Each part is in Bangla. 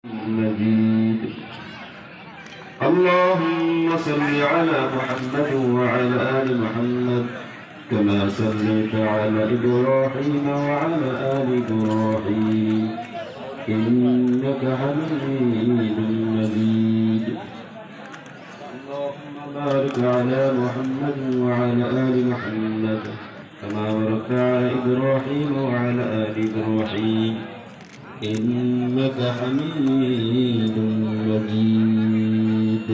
مجيد. اللهم صل على محمد وعلى آل محمد كما صليت على إبراهيم وعلى آل إبراهيم إنك حميد مجيد. اللهم بارك على محمد وعلى آل محمد كما باركت على إبراهيم وعلى آل إبراهيم إنك حميد مجيد.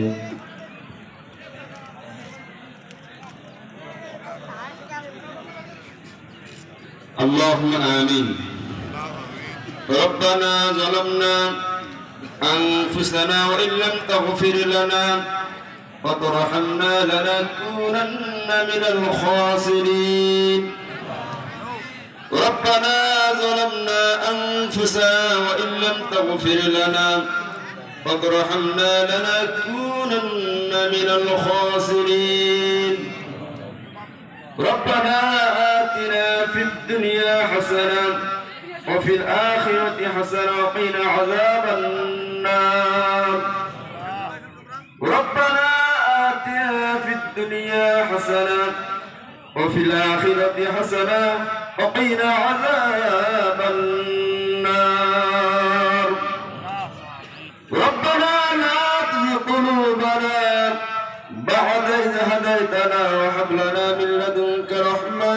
اللهم آمين. ربنا ظلمنا أنفسنا وإن لم تغفر لنا وترحمنا لنكونن من الخاسرين. ربنا ظلمنا أنفسنا وإن لم تغفر لنا وترحمنا لنكونن من الخاسرين. ربنا آتنا في الدنيا حسنة وفي الآخرة حسنة وقنا عذاب النار. ربنا آتنا في الدنيا حسنة وفي الآخرة حسنة وقنا عذاب النار. ربنا لا تزغ قلوبنا بعد إذ هديتنا وهب لنا من لدنك رحمة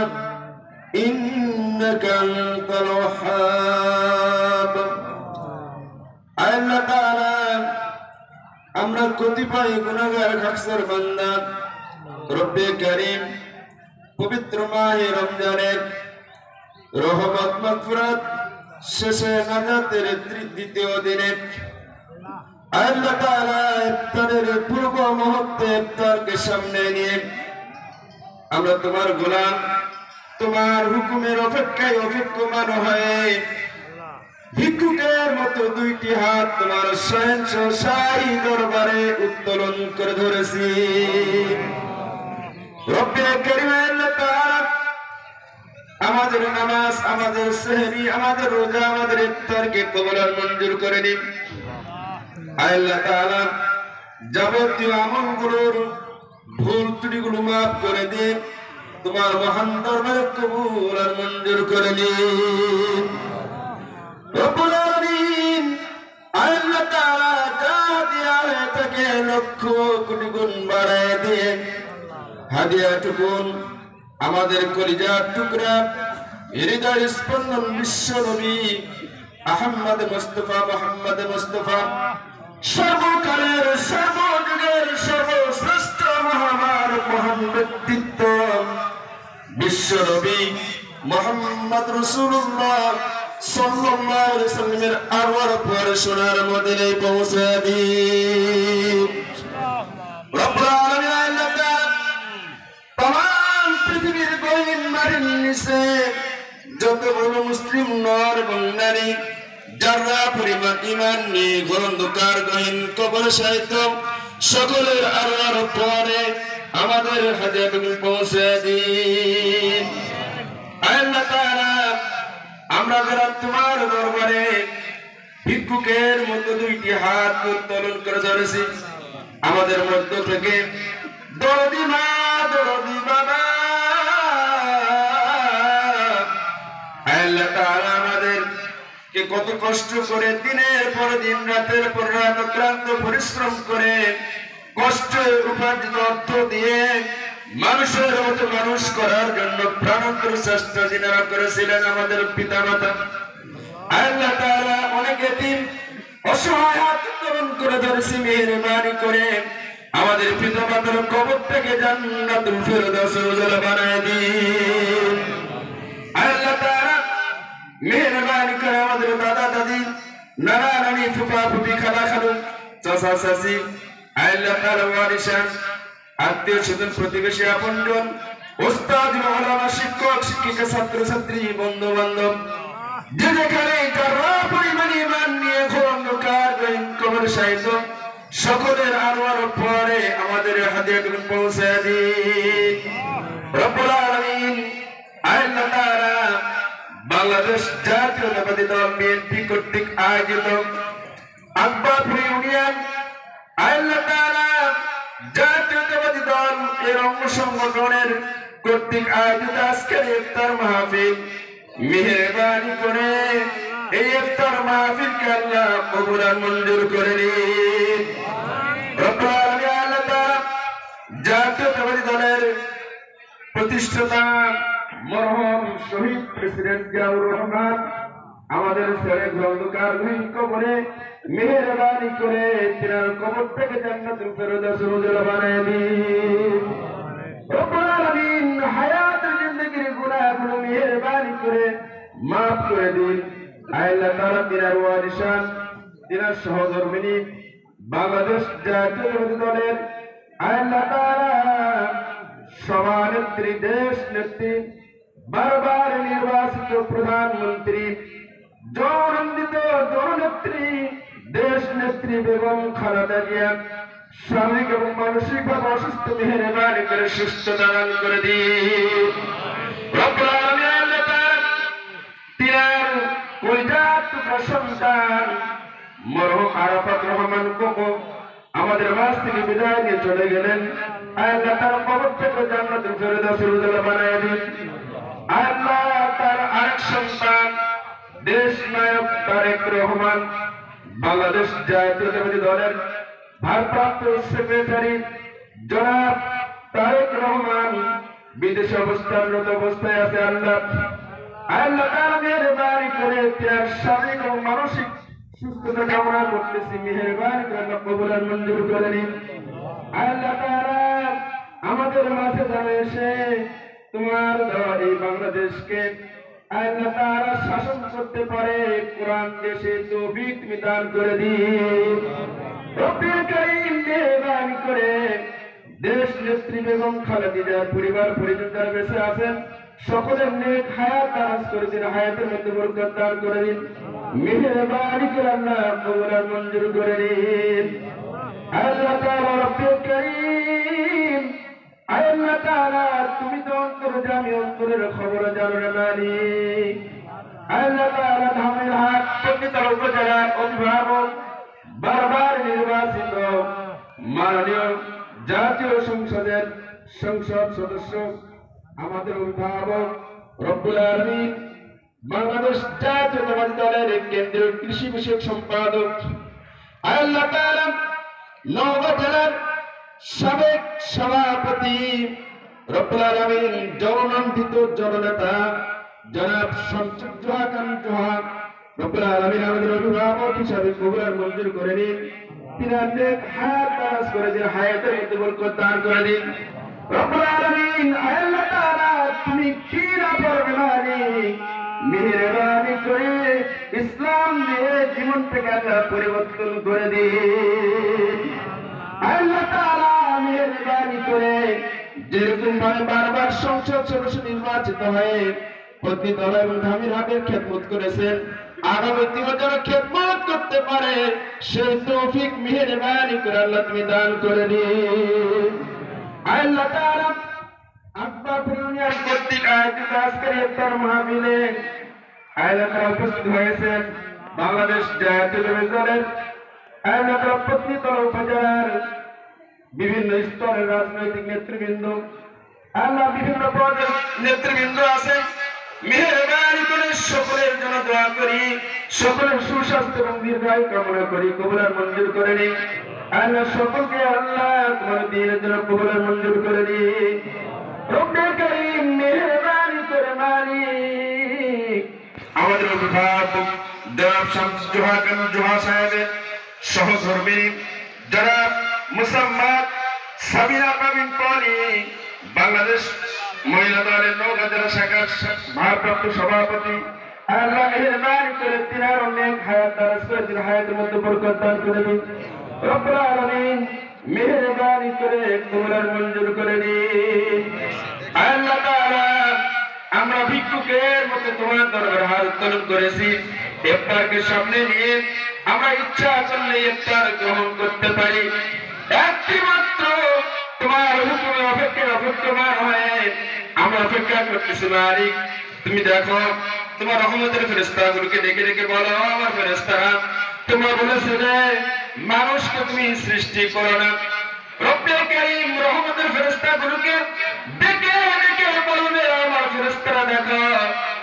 إنك أنت الوهاب. আল্লাহ তাআলা আমরা কতিপয় গুনাহগার খাকসার বান্দা রব্বে কারীম পবিত্র মাহে রমজানের রহমত মাগফিরাত শেষে নাজাতের দ্বিতীয় দিনে আল্লাহ তাআলা ইফতারের পূর্ব মুহূর্তে ইফতারকে সামনে নিয়ে আমরা তোমার গোলাম, তোমার হুকুমের অপেক্ষায় অপেক্ষমান হয়ে ভিক্ষুকের মতো দুইটি হাত তোমার শাহী দরবারে উত্তোলন করে ধরেছি। রব্বে কারীম আল্লাহ তাআলা আমাদের নামাজ, আমাদের সেহরি, আমাদের রোজা, আমাদের ইফতারকে কবুল আর মঞ্জুর করে নিন। আল্লাহ তাআলা যাবতীয় আমলগুলোর ভুল ত্রুটিগুলো মাফ করে দিন, তোমার মহান দরবারে কবুল আর মঞ্জুর করে নিন। রব্বুল আলামিন আল্লাহ তাআলা যা দিয়া হয়ে থাকে লক্ষ কোটি গুণ বাড়ায় দিয়ে হাদিয়াটুকুন আমাদের কলিজার টুকরা হৃদয় স্পন্দন বিশ্ব নবী আহমদ মুস্তাফা মুহাম্মদ মুস্তাফা সর্বকালের সর্বযুগের সর্বশ্রেষ্ঠ মহামানব মহান ব্যক্তিত্ব বিশ্ব নবী মুহাম্মদ রাসূলুল্লাহ সাল্লাল্লাহু আলাইহি ওয়াসাল্লামের আরওয়ার পরে সোনার মদিনায় পৌঁছে দিন। রব্বুল আলামিন আল্লাহ তাআলা পৃথিবীর গহীন মাটির নিচে যতগুলো মুসলিম নর এবং নারী যারা পরিমাণ ঈমান নিয়ে ঘোর অন্ধকার গহীন কবর সাহিত্য সকলের আরওয়ার পরে আমাদের হাজাতুল পৌঁছে দিন। আল্লাহ তাআলা আমরা যারা তোমার দরবারে ভিক্ষুকের মতো দুইটি হাত উত্তোলন করে ধরেছি, আমাদের মধ্য থেকে দরদি মা, দরদি বাবা আল্লাহ তাআলা আমাদেরকে কত কষ্ট করে দিনের পর দিন রাতের পর রাত অক্লান্ত পরিশ্রম করে কষ্ট উপার্জিত অর্থ দিয়ে মানুষের মতো মানুষ করার জন্য প্রাণান্তর চেষ্টা যিনারা করেছিলেন আমাদের পিতা মাতা, আল্লাহ তাআলা অনেক এতিম অসহায় হাত উত্তোলন করে ধরেছি, মেহেরবানি করে আমাদের পিতা মাতার কবর থেকে জান্নাতুল ফেরদাউসের উজালা বানায় দিন। আল্লাহ তাআলা মেহেরবানি করে আমাদের দাদা দাদি, নানা নানি, ফুফা ফুফি, খালা খালু, চাচা চাচি, আল্লাহ তাআলা ওয়ারিসান, আত্মীয় স্বজন, প্রতিবেশী, আপনজন, ওস্তাদ, মাওলানা, শিক্ষক শিক্ষিকা, ছাত্র ছাত্রী, বন্ধু বান্ধব যে যেখানে যারা পরিমাণ ঈমান নিয়ে ঘোর অন্ধকার গহীন কবর সাহিত্য সকলের আরওয়ার পরে আমাদের হাদিয়াটুকু পৌঁছে দিন। রব্বুল আলামিন আল্লাহ তাআলা বাংলাদেশ জাতীয়তাবাদী দল বিএনপি কর্তৃক আয়োজিত এর অঙ্গ সংগঠনের কর্তৃক আয়োজিত আজকের ইফতার মাহফিল, মেহেরবানি করে এই ইফতার মাহফিলকে আল্লাহ কবুল আর মঞ্জুর করে নিন। রব্বুল আলামিন আল্লাহ তাআলা জাতীয়তাবাদী দলের প্রতিষ্ঠাতা মরহুম শহীদ প্রেসিডেন্ট জিয়াউর রহমান আমাদের ছেলে গ্রন্থকার গহীন কবরে মেহেরবানি করে তিনার কবর থেকে জান্নাতুল ফেরদাউস নজর বানায় দিন। রব্বুল আলামিন হায়াতের জিন্দেগির গুনাহগুলো মেহেরবানি করে মাফ করে দিন। আল্লাহ তাআলা তিনার ওয়ারিসান, তিনার সহধর্মিনী বাংলাদেশ জাতীয়তাবাদী দলের আল্লাহ তাআলা সভানেত্রী, দেশ নেত্রী, বারবার নির্বাচিত প্রধানমন্ত্রী, জননন্দিত জননেত্রী দেশ নেত্রী বেগম খালেদা জিয়া শারীরিক এবং মানসিকভাবে অসুস্থ, মেহেরবানি করে সুস্থতা দান করে দিন। রব্বুল আলামিন আল্লাহ তাআলা তিনার কলিজার টুকরা সন্তান মরহুম আরাফাত রহমান কোকো আমাদের মাঝ থেকে বিদায় নিয়ে চলে গেলেন। আল্লাহ তার কবর থেকে জান্নাতুল ফেরদাউস নজর বানায় দিন। আল্লাহ তার আরেক সন্তান দেশ নায়ক তারেক রহমান বাংলাদেশ জাতীয়তাবাদী দলের ভারপ্রাপ্ত সেক্রেটারি জনাব তারেক রহমান বিদেশে অবস্থানরত অবস্থায় আছে। আল্লাহ তাআলা মেহেরবানি করে তার শারীরিক ও মানসিক সুস্থতা কামনা করতেছি, মেহেরবানি করে আল্লাহ কবুল আর মঞ্জুর করে নিন। আল্লাহ তাআলা আমাদের মাঝে যারা এসে তোমার দেওয়া এই বাংলাদেশকে আল্লাহ তাআলা শাসন করতে পারে, কোরআন দেশে তৌফিক তুমি দান করে দিন। রব্বুল কারীম মেহেরবানি করে দেশ নেত্রী বেগম খালেদা জিয়ার পরিবার পরিজন যারা বেঁচে আছেন সকলের নেক হায়াত দারাজ করে দিন, হায়াতের মধ্যে বরকত দান করে দিন। মেহেরবানি করে আল্লাহ কবুল আর মঞ্জুর করে নিন। আল্লাহ তাআলা রব্বুল কারীম, আল্লাহ তাআলা তুমি তো অন্তর্যামী, অন্তরের খবর জানো রে মালিক। আল্লাহ তাআলা ধামের হাট পণ্ডিতরা উপজেলার অভিভাবক, বারবার নির্বাচিত মাননীয় জাতীয় সংসদের সংসদ সদস্য, আমাদের অভিভাবক রব্বুল আলামিন বাংলাদেশ জাতীয়তাবাদী দলের কেন্দ্রীয় কৃষি বিষয়ক সম্পাদক, আল্লাহ তাআলা নওগাঁ জেলার সাবেক সভাপতি রব্বুল আলামিন জননন্দিত জননেতা জনাব শামসুল জোহা খান জোহা রব্বুল আলামিন আমাদের অভিভাবক হিসাবে কবুল আর মঞ্জুর করে নিন। তিনার নেক হায়াত দারাজ করে দিন, হায়াতের মধ্যে বরকত দান করে দিন। রব্বুল আলামিন আল্লাহ তাআলা তুমি কি না পারবে মালিক, মেহেরবানি করে ইসলাম দিয়ে জীবনটাকে আল্লাহ পরিবর্তন করে দিন। আল্লাহ তাআলা মেহেরবানি করে যেরকম ভাবে বারবার সংসদ সদস্য নির্বাচিত হয়ে প্রতি দল এবং ধামির হাতের খেদমত করেছেন, আগামী দিনে যেন খেদমত করতে পারে সেই তৌফিক মেহেরবানি করে আল্লাহ তুমি দান করে দিন। আল্লাহ তাআলা আকবরপুর ইউনিয়ন কর্তৃক আয়োজিত আজকের ইফতার মাহফিলে আল্লাহ তাআলা উপস্থিত হয়েছেন বাংলাদেশ জাতীয়তাবাদী দলের আল্লাহ তাআলা প্রতিতলা উপজেলার বিভিন্ন স্তরের রাজনৈতিক নেতৃবৃন্দ, আল্লাহ বিভিন্ন পদের নেতৃবৃন্দ আছে। মেহেরবানি করে সকলের জন্য দোয়া করি, সকলের সুস্বাস্থ্য এবং দীর্ঘায়ু কামনা করি, কবুল আর মঞ্জুর করে নিন। আল্লাহ সকলকে আল্লাহ তোমার দ্বীনের জন্য কবুল আর মঞ্জুর করে নিন। রব্বুল কারীম মেহেরবানি করে মালিক আমাদের অভিভাবক জনাব শামসুল জোহা খান জোহা সাহেবের সহধর্মিনী জনাব মুসাম্মাদ সাবিনা পাবিন পলি বাংলাদেশ মহিলা দলের নওগাঁ জেলা শাখার ভারপ্রাপ্ত সভাপতি, আল্লাহ মেহেরবানি করে তিনার অনেক হায়াত দারাজ করে দিন, হায়াতের মধ্যে বরকত দান করে দিন। রব্বুল আলামিন মেহেরবানি করে কবুল আর মঞ্জুর করে দিন। আল্লাহ তাআলা আমরা ভিক্ষুকের মতো তোমার দরবারে হাত উত্তোলন করেছি, ইফতারকে সামনে নিয়ে আমরা ইচ্ছা করলে ইফতার গ্রহণ করতে পারি। একটি মাত্র তোমার হুকুমে অপেক্ষমান হয়ে আমরা অপেক্ষা করতেছি মালিক। তুমি দেখো তোমার রহমতের ফেরেশতাগুলোকে ডেকে ডেকে বলো, আমার ফেরেশতারা তোমরা বলেছিলে মানুষকে তুমি সৃষ্টি করো না, রব্বে কারীম রহমতের ফেরেশতাগুলোকে ডেকে ডেকে বলবে, আমার ফেরেশতারা দেখো,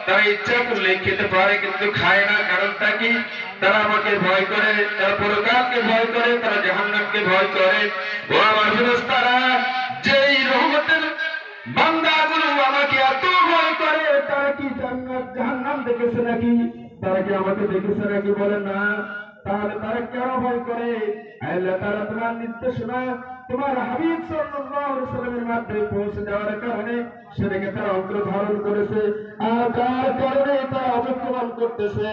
তারা ইচ্ছা করলে খেতে পারে কিন্তু খায় না। কারণটা কি? তারা আমাকে ভয় করে, তারা পরকালকে ভয় করে, তারা জাহান্নামকে ভয় করে। ও আমার ফেরেশতারা, যেই রহমতের বান্দাগুলো আমাকে এত ভয় করে, তারা কি জান্নাত জাহান্নাম দেখেছে নাকি? তারা কি আমাকে দেখেছে নাকি? বলে না। তাহলে তারা কেন ভয় করে? আল্লাহ তাআলা তোমার নির্দেশনা তোমার হাবিব সাল্লাল্লাহু আলাইহি ওয়াসাল্লামের মাধ্যমে পৌঁছে যাওয়ার কারণে সেটাকে তারা অগ্র ধারণ করেছে, আর তার কারণে তারা অবক্ষেপণ করতেছে।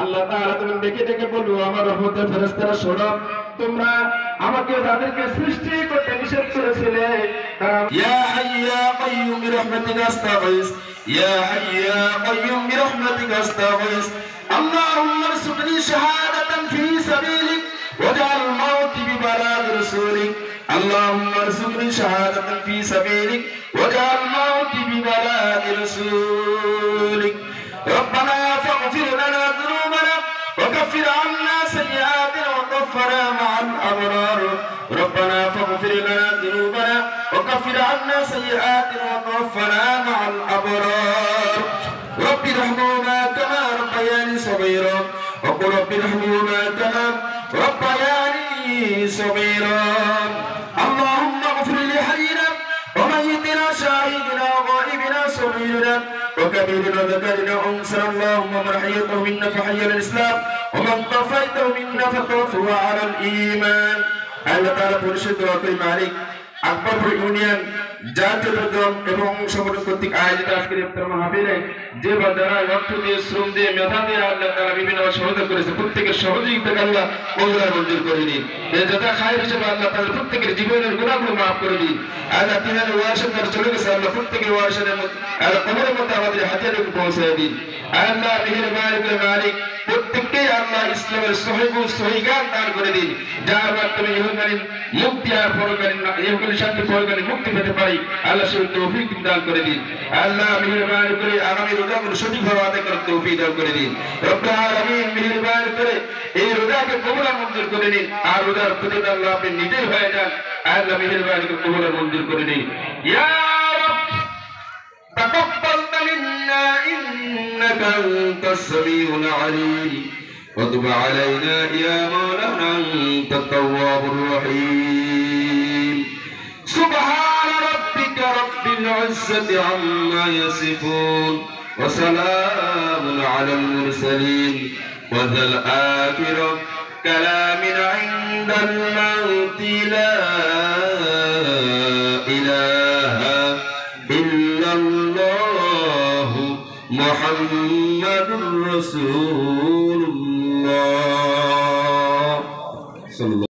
আল্লাহ তাআলা তুমি ডেকে ডেকে বলবো, আমার রহমতের ফেরেশতারা শোনো, তোমরা আমাকে যাদেরকে সৃষ্টি করতে নিষেধ করেছিলে, তারা ইয়া হাইয়্যু ইয়া কাইয়্যুম বিরহমাতিকা আস্তাগীস, ইয়া হাইয়্যু ইয়া কাইয়্যুম বিরহমাতিকা আস্তাগীস, আল্লাহুম্মা রযুকনি শাহাদাতান ফী সাবিলিক ওয়াজআল মাউতি বিবালাগ রাসূলিক, আল্লাহুম্মা রযুকনি শাহাদাতান ফী সাবিলিক ওয়াজআল মাউতি বিবালাগ রাসূলিক, রব্বানা ফাগফির লানা যুনুবানা وكفر عنا سيئاتنا وتوفنا مع الأبرار، ربنا فاغفر لنا ذنوبنا وكفر عنا سيئاتنا وتوفنا مع الأبرار، رب ارحمهما كما ربياني صغيرا، وقل رب ارحمهما كما ربياني صغيرا، اللهم اغفر لحينا وميتنا شاهدنا وغائبنا صغيرنا وكبيرنا ذكرنا أنثى، اللهم من أحييته منا فحي الإسلام ومن توفيته منا فتوفه على الإيمان। আল্লাহ তাআলা পরিশুদ্ধ ওয়াকিল মালিক আকবরপুর ইউনিয়ন জাতীয় দল এবং সংগঠন কর্তৃক আয়োজিত আজকের ইফতার মাহফিলে যে বা যারা অর্থ দিয়ে, শ্রম দিয়ে, মেধা দিয়ে আল্লাহ তাআলা বিভিন্ন সহযোগিতা করেছে, প্রত্যেকের সহযোগিতাকে আল্লাহ মঞ্জুর করে দিন। এই যথা খায়ের হিসেবে আল্লাহ তাআলা প্রত্যেকের জীবনের গুনাহগুলো মাফ করে দিন। আল্লাহ তিনাদের ওয়ারিসের দ্বারা চলে গেছে, আল্লাহ প্রত্যেকের ওয়ারিসের আল্লাহ কবরের মধ্যে আমাদের হাতিয়ারকে পৌঁছে দিন। আল্লাহ মেহেরবানি করে মালিক প্রত্যেককে আল্লাহ ইসলামের সহিগান দান করে দিন, যার মাধ্যমে ইহকালীন মুক্তি আর পরকালীন ইহকালীন শান্তি পরকালীন মুক্তি পেতে পারি, আল্লাহ সেই তৌফিক দান করে দিন। আল্লাহ মেহেরবানি করে আগামী রোজাগুলো সঠিকভাবে আদায় করার তৌফিক দান করে দিন। রব্বুল আলামিন মেহেরবানি করে এই রোজাকে কবুল মঞ্জুর করে নিন, আর রোজার প্রতিদান আল্লাহ আপনি নিজেই হয়ে যান। আল্লাহ মেহেরবানি করে কবুল মঞ্জুর করে নিন। ইয়া تقبل منا إنك أنت السميع العليم وتب علينا يا مولانا أنت التواب الرحيم، سبحان ربك رب العزة عما يصفون وسلام على المرسلين وذا الآخر كلام عند الموت لا إله إلا الله محمد رسول الله صلى الله